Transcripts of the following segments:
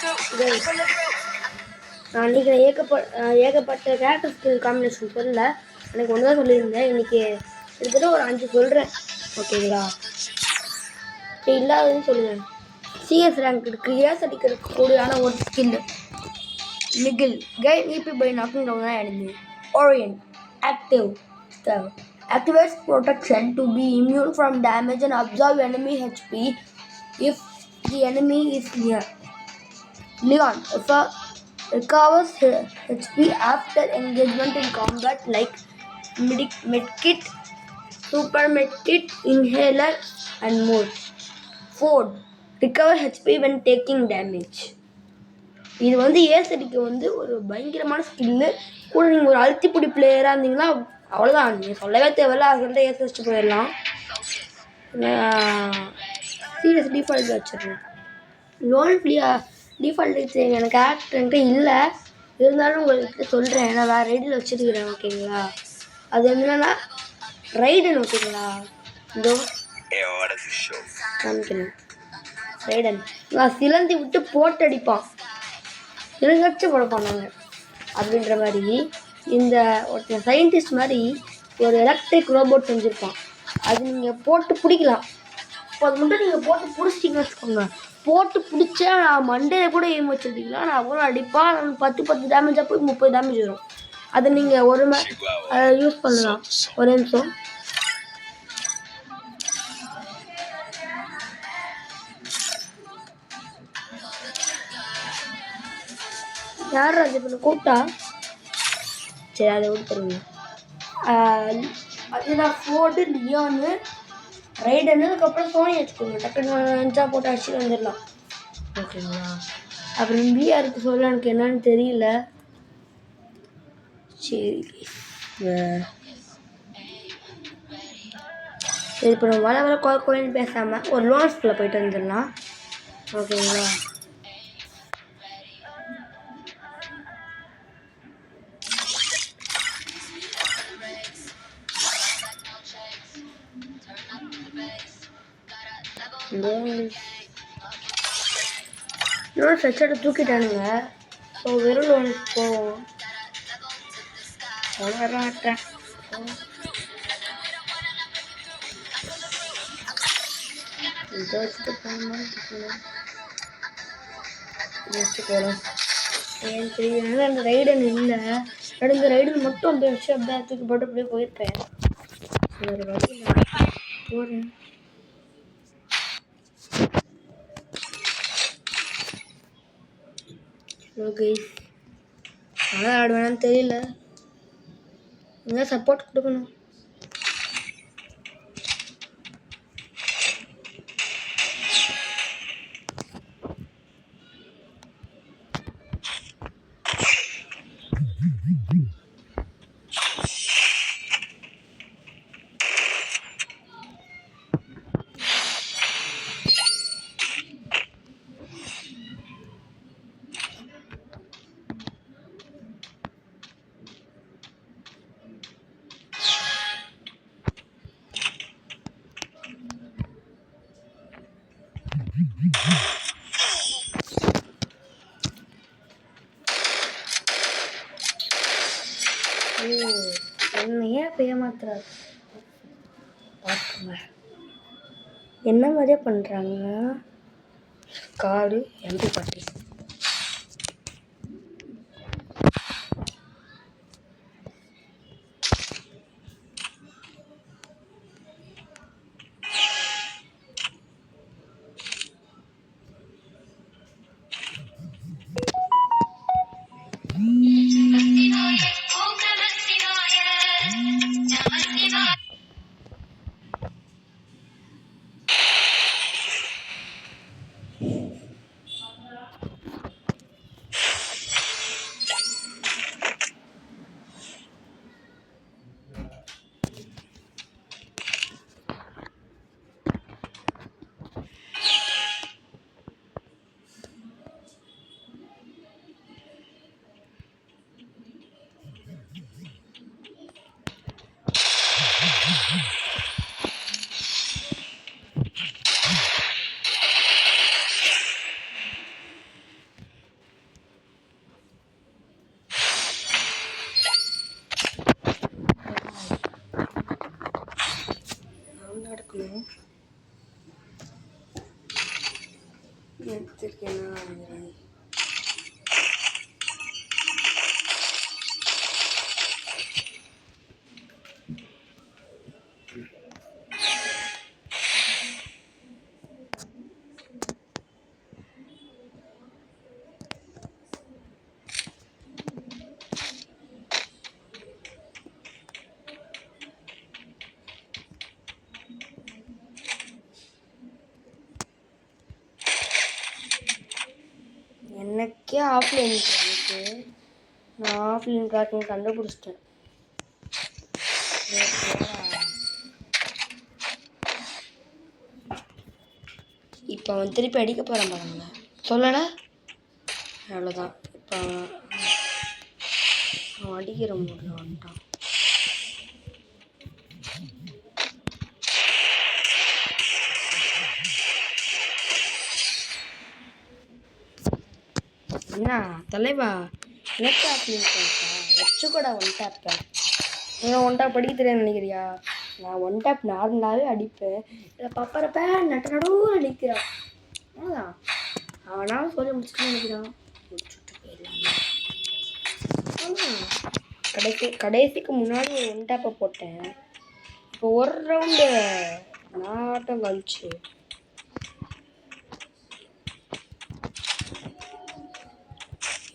Guys, நான் ஏகப்பட்ட character skill combination சொல்லல. எனக்கு ஒன்று தான் சொல்லியிருந்தேன். இன்றைக்கி கிட்டத்தட்ட ஒரு 5 சொல்கிறேன். ஓகேங்களா? இல்லாததுன்னு சொல்லுவேன். CS ரேங்க் இருக்குது. ஏஸ் அடிக்கிறதுக்கு கூடியான ஒரு skill மிகில் gain EP by knocking down an enemy. Orient active stuff activates protection to be immune from damage and absorb enemy HP if the enemy is near. Leon recovers HP after engagement in combat like medkit, super medkit, inhaler and more. Ford recover HP when taking damage. இது வந்து ஏசடிக்கு வந்து ஒரு பயங்கரமான skill கூட. நீங்கள் ஒரு அழுத்திப்பிடி பிளேயராக இருந்தீங்கன்னா அவ்வளோதான், நீங்கள் சொல்லவே தேவையில்ல. அது வந்து ஏச வச்சுட்டு போயிடலாம். சீரியஸ் டிஃபால்ட் வச்சிடுறேன். லோன் டிஃபால்ட் எனக்கு ஆக்டர்ன்ட்டு இல்லை, இருந்தாலும் உங்கள்கிட்ட சொல்கிறேன். நான் வேறு ரைடில் வச்சுருக்கிறேன். ஓகேங்களா? அது என்னன்னா ரைடன். ஓகேங்களா? இதோ காமிக்கிறேன். ரைடன் நான் சிலந்தி விட்டு போட்டு அடிப்பான், இலங்கச்சு போடப்பானாங்க அப்படின்ற மாதிரி. இந்த ஒருத்தர் சயின்டிஸ்ட் மாதிரி ஒரு எலக்ட்ரிக் ரோபோட் செஞ்சுருப்பான். அது நீங்கள் போட்டு பிடிக்கலாம். இப்போ அது மட்டும் நீங்கள் போட்டு பிடிச்சிட்டிங்கன்னு வச்சுக்கோங்க. போட்டு பிடிச்சா நான் மண்டையை கூட எய்ம் வச்சுருக்கீங்களா, நான் அவ்வளோ அடிப்பான். 10 டேமேஜாக போய் 30 டேமேஜ் வரும். அதை நீங்கள் அதை யூஸ் பண்ணலாம். ஒரு நிமிஷம். யார் அது பண்ண கூப்பிட்டா? சரி, அதை விட்டுருங்க. அதுதான் ஃபோர்டு, லியோனு, ரைடனு, அதுக்கப்புறம் சோனி வச்சுக்கோங்க. டக்குன்னு நினச்சா போட்டு அடிச்சுட்டு வந்துடலாம். ஓகேங்களா? அப்புறம் பிஆருக்கு சொல்ல எனக்கு என்னன்னு தெரியல. சரி சரி, இப்போ நம்ம வர கோயில்னு பேசாமல் ஒரு லோன்ஸ்குள்ளே போயிட்டு வந்துடலாம். ஓகேங்களா? லோன் ஃப்ரெஷ்ஷாக தூக்கிட்டானுங்க. ஸோ வெறும் லோன்ஸ் போவோம். வரமாட்டேன். இதை வச்சுட்டு போகலாம். ஏன் தெரியும், அந்த ரைடன் இல்லை. இந்த ரைடன் மட்டும் அப்படியே வச்சு அப்படியே தூக்கி போட்டு அப்படியே போயிருப்பேன். ஒரு வழி போகிறேன். ஓகே, நல்லா ஆடுவேனான்னு தெரியல. நீங்கள் சப்போர்ட் கொடுக்கணும். என்னையே ஏமாத்துறாரு பார்த்துங்க. என்ன மாதிரியே பண்ணுறாங்க. காடு எம்பி பாட்டி. எனக்கே ஆஃப்லைன் இருக்கு. நான் ஆஃப்லைன் கார்ட்டூன் கண்டுபிடிச்சிட்டேன். இப்போ அவன் திருப்பி அடிக்க போகிறான் பாருங்க. சொல்லலை, அவ்வளோதான். இப்போ அவன் அடிக்கிற மூடில் வந்துட்டான். என்ன தலைவா, எனக்கு ஆஃப்லைன் வச்சு கூட ஒன் டேப்பேன். நான் ஒன் டேப் அடிக்க தெரியாது நினைக்கிறியா? நான் ஒன் டேப் நார்மலாகவே அடிப்பேன். இதை பப்பறப்ப நட்டு நடுவில் அடிக்கிறான். அதான் அவனாலும் சொல்லி முடிச்சுட்டு நினைக்கிறான். முடிச்சுட்டு போயிடலாம். கடைசிக்கு முன்னாடி ஒரு ஒன் டேப்பை போட்டேன். இப்போ ஒரு ரவுண்டு நாட்டம் கழிச்சு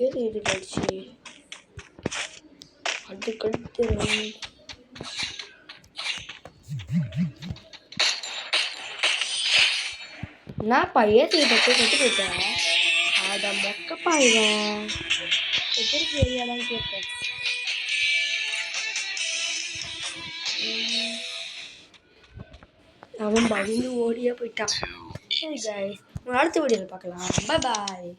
ஏது இது கழிச்சு அதுக்கடுத்து என்னப்பா ஏசி பற்றி கட்டு போயிட்டேன். அதை மொக்கப்பா இவன் திருப்பி ஏரியாதான் கேட்பேன். அவன் பயந்து ஓடியே போயிட்டான். சரி கைஸ், அடுத்த வீடியோவில் பார்க்கலாம். பாய்.